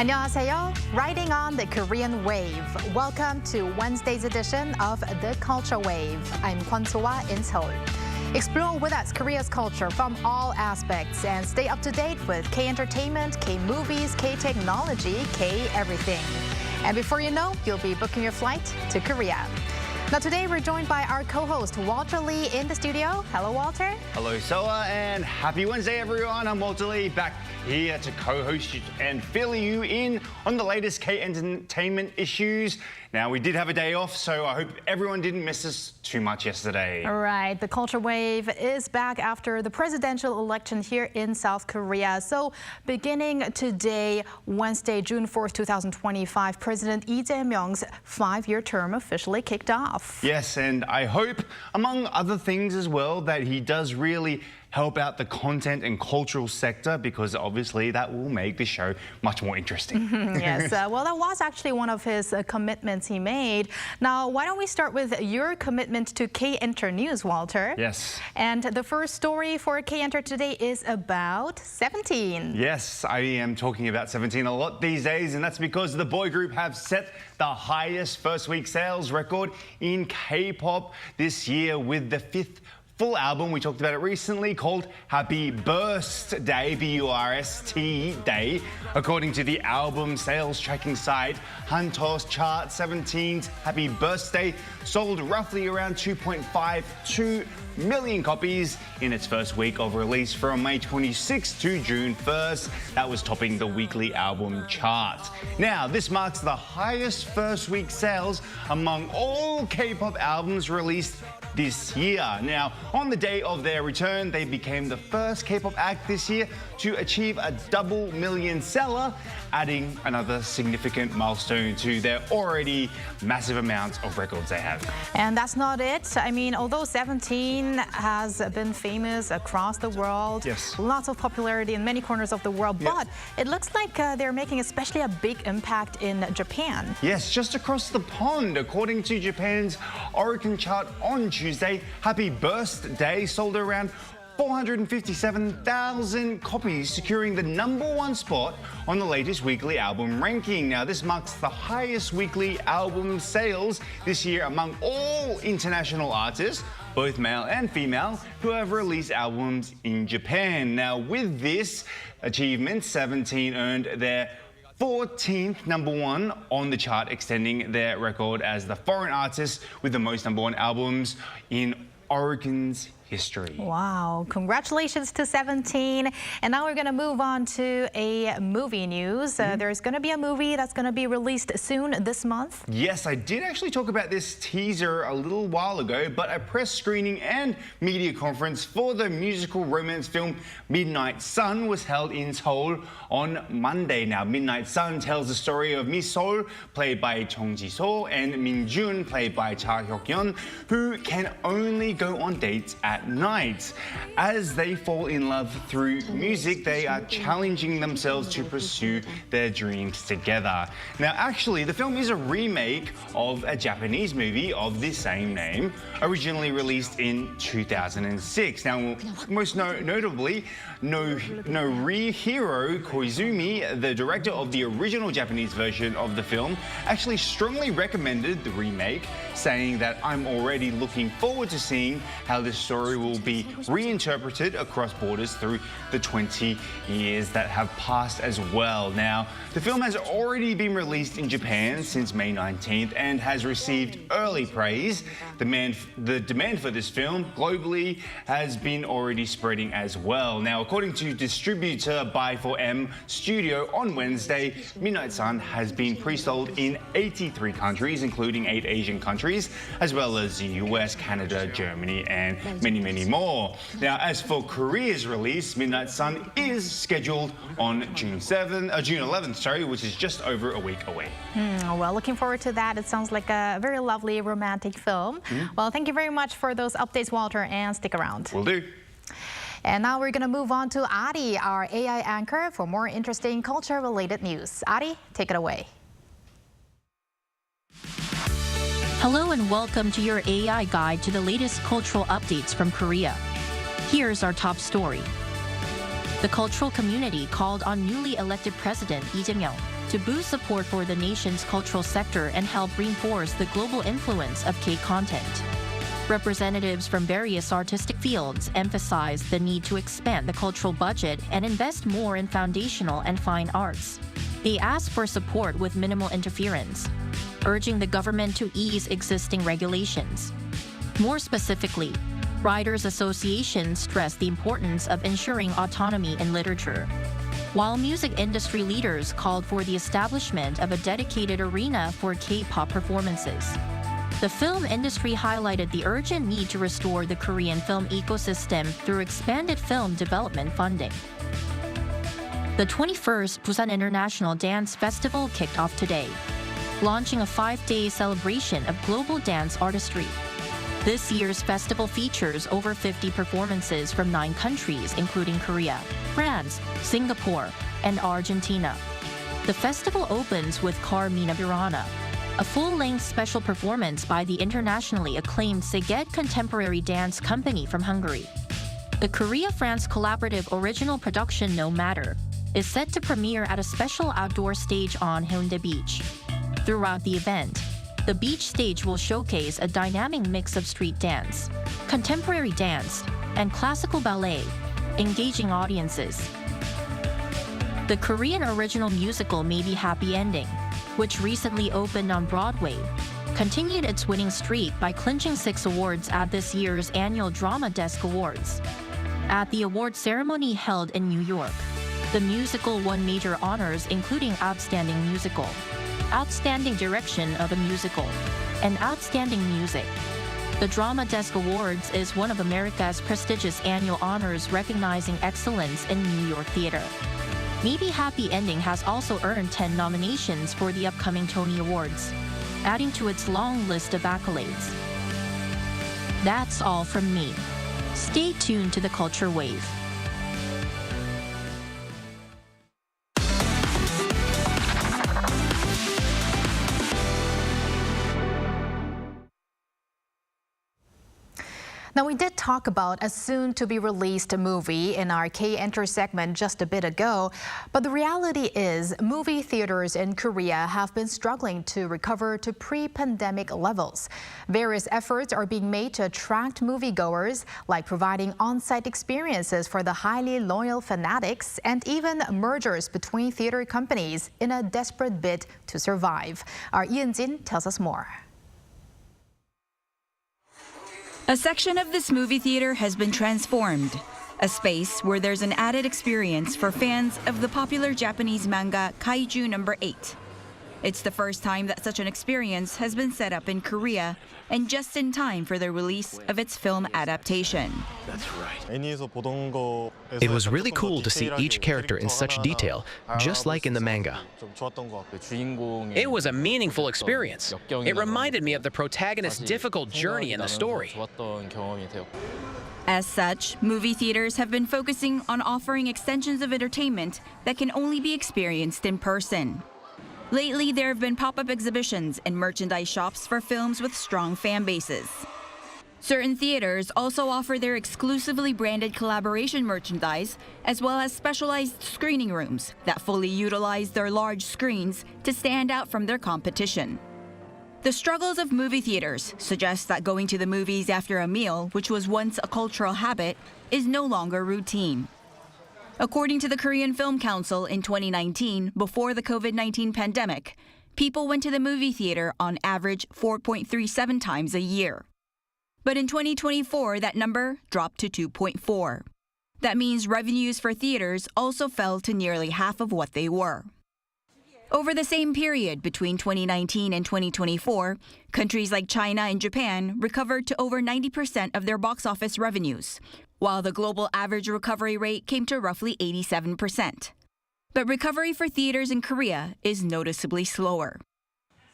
안녕하세요. Riding on the Korean wave. Welcome to Wednesday's edition of The Culture Wave. I'm Kwon So-hwa in Seoul. Explore with us Korea's culture from all aspects and stay up to date with K-entertainment, K-movies, K-technology, K-everything. And before you know, you'll be booking your flight to Korea. Now today we're joined by our co-host Walter Lee in the studio. Hello, Walter. Hello, Soa, and happy Wednesday, everyone. I'm Walter Lee, back here to co-host and fill you in on the latest K-entertainment issues. Now, we did have a day off, so I hope everyone didn't miss us too much yesterday. All right, the Culture Wave is back after the presidential election here in South Korea. So beginning today, Wednesday, June 4th, 2025, President Lee Jae-myung's 5-year term officially kicked off. Yes, and I hope, among other things as well, that he does really help out the content and cultural sector, because obviously that will make the show much more interesting. Yes, well, that was actually one of his commitments he made. Now, why don't we start with your commitment to K-Enter News, Walter? Yes. And the first story for K-Enter today is about 17. Yes, I am talking about 17 a lot these days, and that's because the boy group have set the highest first week sales record in K-pop this year with the 5th full album. We talked about it recently, called Happy Birthday, B-U-R-S-T Day. According to the album sales tracking site Hantos Chart, 17's Happy Birthday sold roughly around 2.52 million copies in its first week of release from May 26th to June 1st. That was topping the weekly album chart. Now, this marks the highest first week sales among all K-pop albums released this year. Now, on the day of their return, they became the first K-pop act this year to achieve a double million seller, adding another significant milestone to their already massive amount of records they have. And that's not it. I mean, although 17 has been famous across the world, yes, lots of popularity in many corners of the world, yes, but it looks like they're making especially a big impact in Japan. Yes, just across the pond. According to Japan's Oricon chart on Tuesday, Happy Birthday sold around 457,000 copies, securing the #1 spot on the latest weekly album ranking. Now, this marks the highest weekly album sales this year among all international artists, both male and female, who have released albums in Japan. Now, with this achievement, 17 earned their 14th #1 on the chart, extending their record as the foreign artist with the most #1 albums in Oricon's history. Wow, congratulations to 17. And now we're going to move on to a movie news. There's going to be a movie that's going to be released soon this month. Yes, I did actually talk about this teaser a little while ago, but a press screening and media conference for the musical romance film Midnight Sun was held in Seoul on Monday. Now, Midnight Sun tells the story of Miss Seoul, played by Chung Ji-so, and Min Jun, played by Cha Hyuk-yeon, who can only go on dates at night. As they fall in love through music, they are challenging themselves to pursue their dreams together. Now, actually, the film is a remake of a Japanese movie of the same name, originally released in 2006. Now, most notably, Norihiro Koizumi, the director of the original Japanese version of the film, actually strongly recommended the remake, saying that I'm already looking forward to seeing how this story will be reinterpreted across borders through the 20 years that have passed as well. Now, the film has already been released in Japan since May 19th and has received early praise. The demand for this film globally has been already spreading as well. Now, according to distributor Buy4M Studio on Wednesday, Midnight Sun has been pre-sold in 83 countries, including 8 Asian countries, as well as the US, Canada, Germany, and many more. Now, as for Korea's release, Midnight Sun is scheduled on June 11th, which is just over a week away. Well, looking forward to that. It sounds like a very lovely romantic film. Well, thank you very much for those updates, Walter, and stick around. Will do. And now we're going to move on to Ari, our AI anchor, for more interesting culture-related news. Ari, take it away. Hello and welcome to your AI guide to the latest cultural updates from Korea. Here's our top story. The cultural community called on newly elected President Lee Jae-myung to boost support for the nation's cultural sector and help reinforce the global influence of K-content. Representatives from various artistic fields emphasized the need to expand the cultural budget and invest more in foundational and fine arts. They asked for support with minimal interference, urging the government to ease existing regulations. More specifically, Writers' Association stressed the importance of ensuring autonomy in literature, while music industry leaders called for the establishment of a dedicated arena for K-pop performances. The film industry highlighted the urgent need to restore the Korean film ecosystem through expanded film development funding. The 21st Busan International Dance Festival kicked off today, launching a 5-day celebration of global dance artistry. This year's festival features over 50 performances from 9 countries, including Korea, France, Singapore, and Argentina. The festival opens with Carmina Burana, a full-length special performance by the internationally acclaimed Szeged Contemporary Dance Company from Hungary. The Korea-France collaborative original production No Matter is set to premiere at a special outdoor stage on Hyundai Beach. Throughout the event, the beach stage will showcase a dynamic mix of street dance, contemporary dance, and classical ballet, engaging audiences. The Korean original musical Maybe Happy Ending, which recently opened on Broadway, continued its winning streak by clinching 6 awards at this year's annual Drama Desk Awards. At the award ceremony held in New York, the musical won major honors including Outstanding Musical, Outstanding Direction of a Musical, and Outstanding Music. The Drama Desk Awards is one of America's prestigious annual honors recognizing excellence in New York theater. Maybe Happy Ending has also earned 10 nominations for the upcoming Tony Awards, adding to its long list of accolades. That's all from me. Stay tuned to the Culture Wave. Now, we did talk about a soon-to-be-released movie in our K-Enter segment just a bit ago, but the reality is movie theaters in Korea have been struggling to recover to pre-pandemic levels. Various efforts are being made to attract moviegoers, like providing on-site experiences for the highly loyal fanatics and even mergers between theater companies in a desperate bid to survive. Our Ian Jin tells us more. A section of this movie theater has been transformed, a space where there's an added experience for fans of the popular Japanese manga Kaiju No. 8. It's the first time that such an experience has been set up in Korea, and just in time for the release of its film adaptation. That's right. It was really cool to see each character in such detail, just like in the manga. It was a meaningful experience. It reminded me of the protagonist's difficult journey in the story. As such, movie theaters have been focusing on offering extensions of entertainment that can only be experienced in person. Lately, there have been pop-up exhibitions and merchandise shops for films with strong fan bases. Certain theaters also offer their exclusively branded collaboration merchandise, as well as specialized screening rooms that fully utilize their large screens to stand out from their competition. The struggles of movie theaters suggest that going to the movies after a meal, which was once a cultural habit, is no longer routine. According to the Korean Film Council, in 2019, before the COVID-19 pandemic, people went to the movie theater on average 4.37 times a year. But in 2024, that number dropped to 2.4. That means revenues for theaters also fell to nearly half of what they were. Over the same period between 2019 and 2024, countries like China and Japan recovered to over 90% of their box office revenues, while the global average recovery rate came to roughly 87%. But recovery for theaters in Korea is noticeably slower.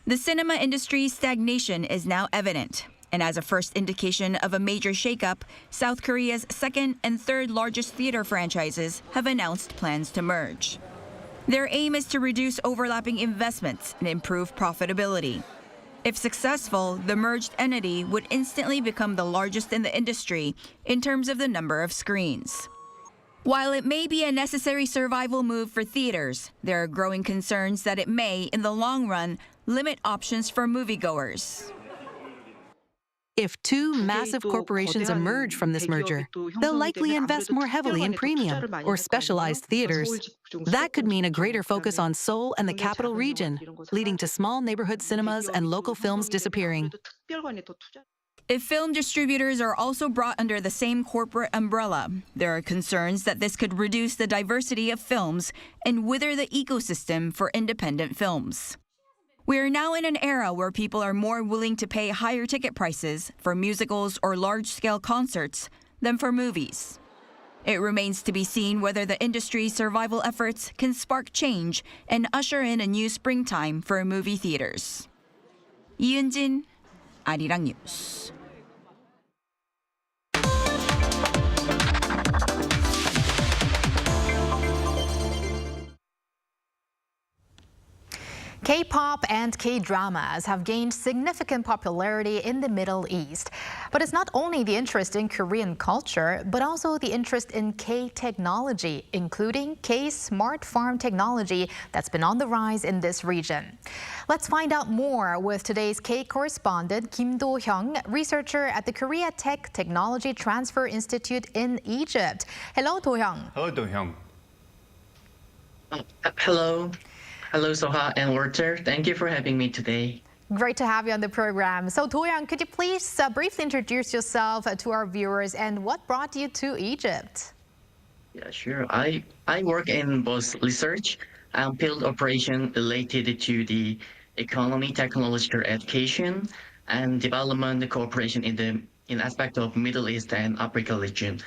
The cinema industry's stagnation is now evident, and as a first indication of a major shakeup, South Korea's second and third largest theater franchises have announced plans to merge. Their aim is to reduce overlapping investments and improve profitability. If successful, the merged entity would instantly become the largest in the industry in terms of the number of screens. While it may be a necessary survival move for theaters, there are growing concerns that it may, in the long run, limit options for moviegoers. If two massive corporations emerge from this merger, they'll likely invest more heavily in premium or specialized theaters. That could mean a greater focus on Seoul and the capital region, leading to small neighborhood cinemas and local films disappearing. If film distributors are also brought under the same corporate umbrella, there are concerns that this could reduce the diversity of films and wither the ecosystem for independent films. We are now in an era where people are more willing to pay higher ticket prices for musicals or large-scale concerts than for movies. It remains to be seen whether the industry's survival efforts can spark change and usher in a new springtime for movie theaters. 이은진, 아리랑 뉴스. K-pop and K-dramas have gained significant popularity in the Middle East. But it's not only the interest in Korean culture, but also the interest in K-technology, including K-smart farm technology that's been on the rise in this region. Let's find out more with today's K-correspondent Kim Do-hyung, researcher at the Korea Tech Technology Transfer Institute in Egypt. Hello, Do-hyung. Hello, Do-hyung. Hello. Hello, Soha and Walter. Thank you for having me today. Great to have you on the program. So, Do-hyung, could you please briefly introduce yourself to our viewers and what brought you to Egypt? Yeah, sure. I work in both research and field operation related to the economy, technological education, and development cooperation in aspect of Middle East and Africa region.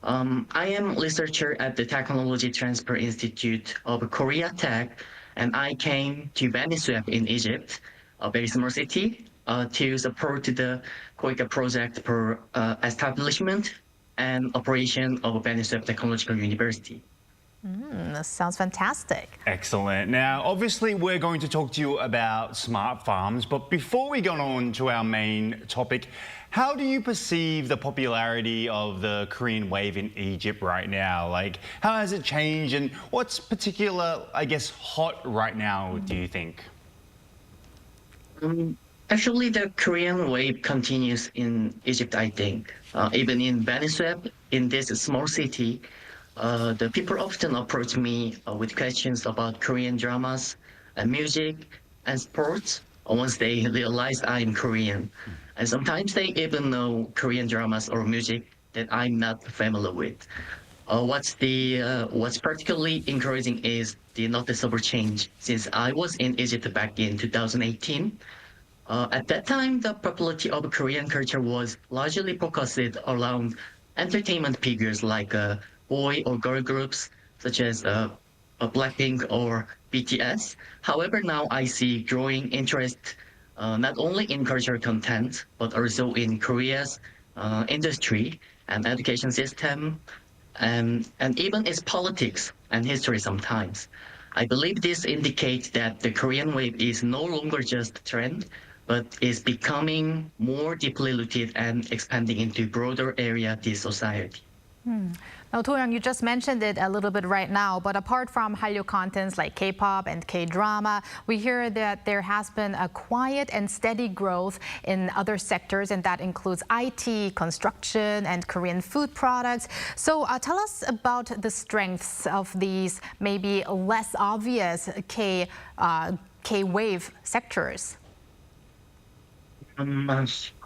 I am researcher at the Technology Transfer Institute of Korea Tech, and I came to Beni Suef in Egypt, a very small city, to support the KOICA project for establishment and operation of Beni Suef Technological University. That sounds fantastic. Excellent. Now, obviously, we're going to talk to you about smart farms, but before we go on to our main topic, how do you perceive the popularity of the Korean wave in Egypt right now? Like, how has it changed and what's particular, I guess, hot right now, do you think? Actually, the Korean wave continues in Egypt, I think. Even in Beni Suef, in this small city, the people often approach me with questions about Korean dramas and music and sports once they realize I'm Korean. And sometimes they even know Korean dramas or music that I'm not familiar with. What's particularly encouraging is the noticeable change since I was in Egypt back in 2018. At that time, the popularity of Korean culture was largely focused around entertainment figures like boy or girl groups such as Blackpink or BTS. However, now I see growing interest not only in cultural content, but also in Korea's industry and education system, and even its politics and history sometimes. I believe this indicates that the Korean wave is no longer just a trend, but is becoming more deeply rooted and expanding into broader area of the society. Now, Do-hyung, you just mentioned it a little bit right now, but apart from Hallyu contents like K-pop and K-drama, we hear that there has been a quiet and steady growth in other sectors, and that includes IT, construction, and Korean food products. So tell us about the strengths of these maybe less obvious K-wave sectors.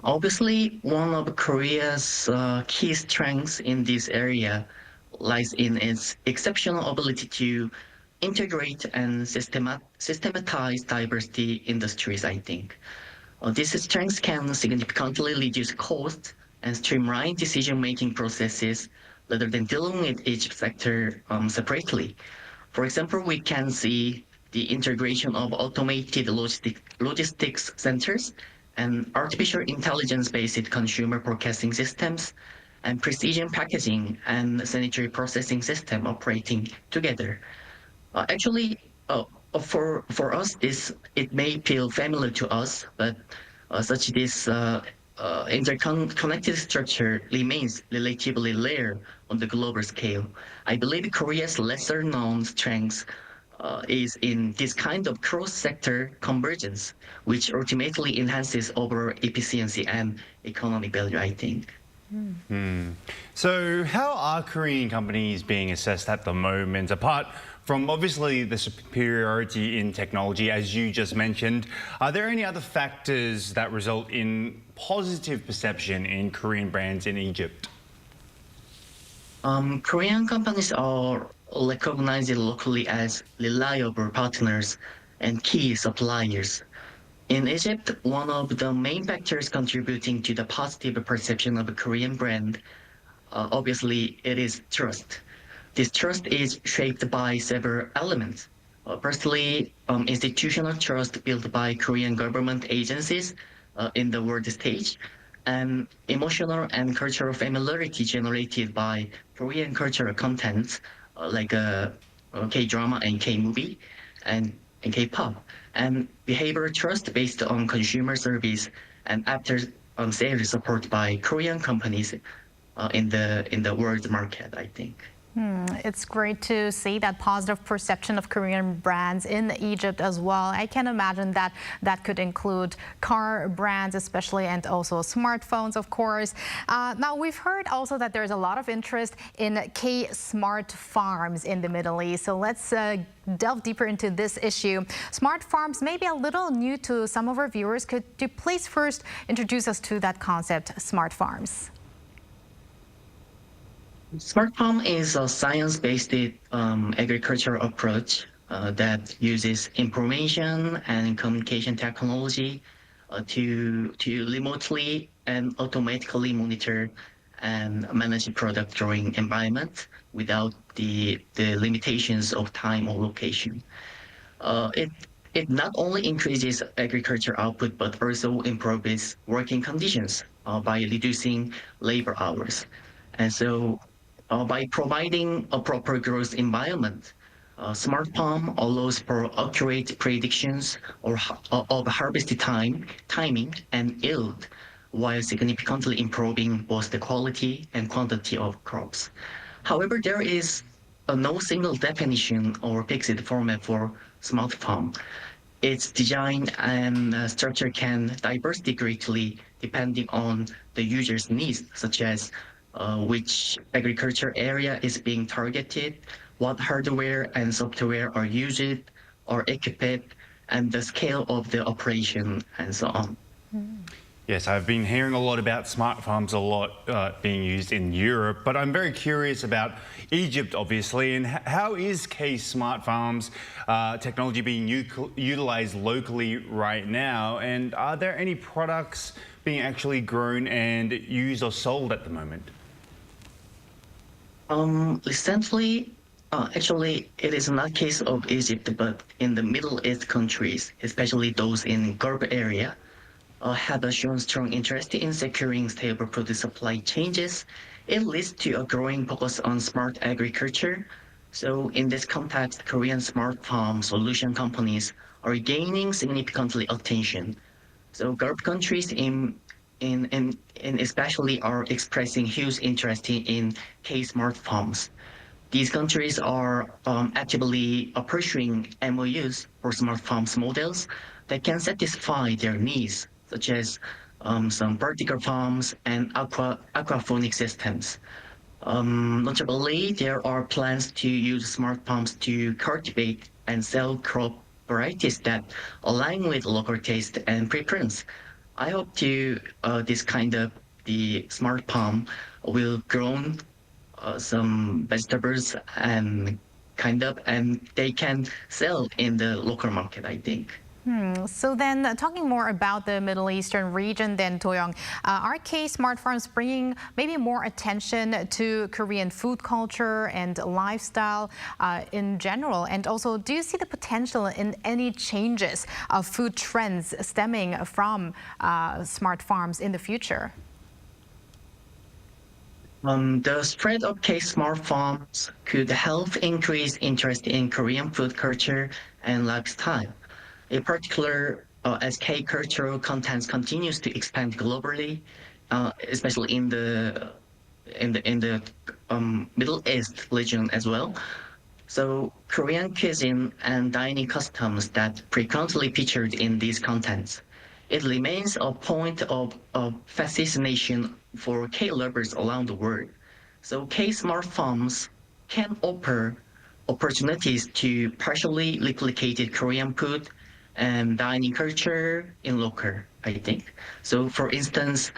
Obviously, one of Korea's key strengths in this area lies in its exceptional ability to integrate and systematize diversity industries, I think. These strengths can significantly reduce costs and streamline decision-making processes rather than dealing with each sector separately. For example, we can see the integration of automated logistics centers and artificial intelligence-based consumer forecasting systems, and precision packaging and sanitary processing system operating together. Actually, for us, it may feel familiar to us, but such this interconnected structure remains relatively rare on the global scale. I believe Korea's lesser-known strength is in this kind of cross-sector convergence, which ultimately enhances overall efficiency and economic value, I think. So how are Korean companies being assessed at the moment? Apart from obviously the superiority in technology, as you just mentioned, are there any other factors that result in positive perception in Korean brands in Egypt? Korean companies are recognized locally as reliable partners and key suppliers. In Egypt, one of the main factors contributing to the positive perception of a Korean brand, obviously, it is trust. This trust is shaped by several elements. Firstly, institutional trust built by Korean government agencies in the world stage, and emotional and cultural familiarity generated by Korean cultural content like K-drama and K-movie and K-pop, and behavioral trust based on consumer service and after sales support by Korean companies in the world market, I think. It's great to see that positive perception of Korean brands in Egypt as well. I can imagine that that could include car brands especially, and also smartphones, of course. Now, we've heard also that there's a lot of interest in K-smart farms in the Middle East. So let's delve deeper into this issue. Smart farms may be a little new to some of our viewers. Could you please first introduce us to that concept, smart farms? Smart farm is a science-based agricultural approach that uses information and communication technology to remotely and automatically monitor and manage product growing environment without the limitations of time or location. It not only increases agriculture output but also improves working conditions by reducing labor hours. And so by providing a proper growth environment, smart farm allows for accurate predictions of harvest timing, and yield, while significantly improving both the quality and quantity of crops. However, there is no single definition or fixed format for smart farm. Its design and structure can diverge greatly depending on the user's needs, such as which agriculture area is being targeted, what hardware and software are used or equipped, and the scale of the operation, and so on. Yes, I've been hearing a lot about smart farms being used in Europe, but I'm very curious about Egypt, obviously, and how is K-smart farms technology being utilized locally right now, and are there any products being actually grown and used or sold at the moment? Recently, actually, it is not case of Egypt, but in the Middle East countries, especially those in Gulf area, have shown strong interest in securing stable food supply changes. It leads to a growing focus on smart agriculture. So in this context, Korean smart farm solution companies are gaining significantly attention. So Gulf countries in especially are expressing huge interest in K-smart farms. These countries are actively pursuing MOUs for smart farms models that can satisfy their needs, such as some vertical farms and aquaponic systems. Notably, there are plans to use smart farms to cultivate and sell crop varieties that align with local taste and preference. I hope this kind of the smart farm will grow some vegetables and they can sell in the local market, I think. So then, talking more about the Middle Eastern region, then Do-young, are K-smart farms bringing maybe more attention to Korean food culture and lifestyle in general? And also, do you see the potential in any changes of food trends stemming from smart farms in the future? The spread of K-smart farms could help increase interest in Korean food culture and lifestyle. In particular, as K-cultural content continues to expand globally, especially in the Middle East region as well. So Korean cuisine and dining customs that frequently featured in these contents. It remains a point of fascination for K-lovers around the world. So K-smart farms can offer opportunities to partially replicated Korean food and dining culture in local, I think. So for instance,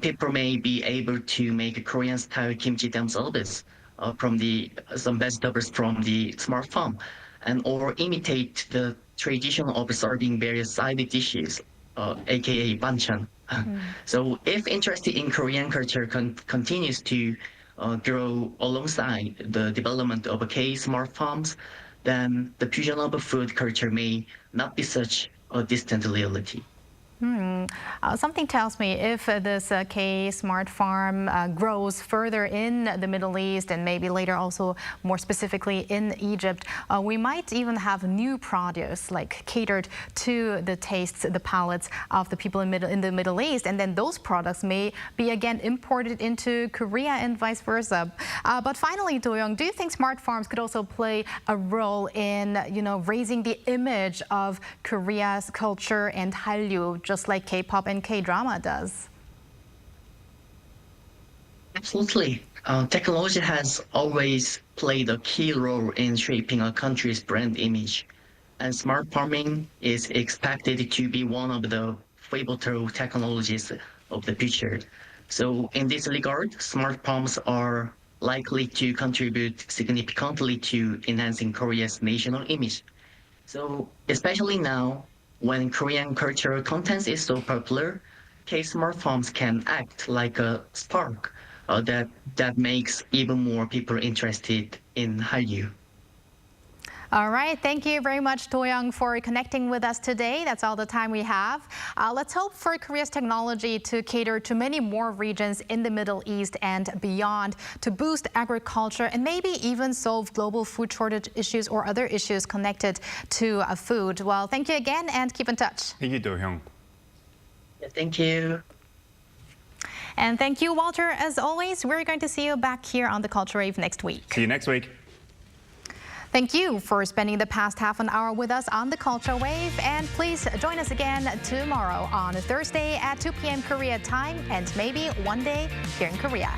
people may be able to make a Korean-style kimchi themselves from some vegetables from the smart farm, and or imitate the tradition of serving various side dishes, aka banchan. So if interested in Korean culture continues to grow alongside the development of K-smart farms, then the fusion of food culture may not be such a distant reality. Something tells me if this K-smart farm grows further in the Middle East and maybe later also more specifically in Egypt, we might even have new produce like catered to the tastes, the palates of the people in the Middle East, and then those products may be again imported into Korea and vice versa. But finally, Do-young, do you think smart farms could also play a role in, raising the image of Korea's culture and Hallyu, just like K-pop and K-drama does? Absolutely. Technology has always played a key role in shaping a country's brand image, and smart farming is expected to be one of the pivotal technologies of the future. So in this regard, smart farms are likely to contribute significantly to enhancing Korea's national image. So especially now, when Korean cultural content is so popular, K-smart farms can act like a spark that makes even more people interested in Hallyu. All right, thank you very much, Do-young, for connecting with us today. That's all the time we have. Let's hope for Korea's technology to cater to many more regions in the Middle East and beyond, to boost agriculture and maybe even solve global food shortage issues or other issues connected to food. Well, thank you again and keep in touch. Thank you, Do-young. Yeah, thank you. And thank you, Walter. As always, we're going to see you back here on the Culture Wave next week. See you next week. Thank you for spending the past half an hour with us on the Culture Wave, and please join us again tomorrow on Thursday at 2 p.m. Korea time, and maybe one day here in Korea.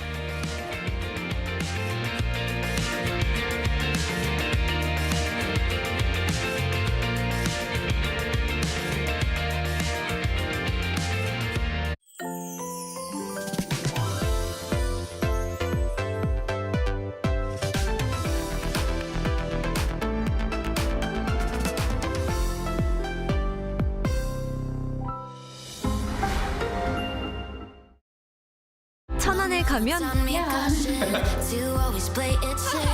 천안에 가면 to always play it safe.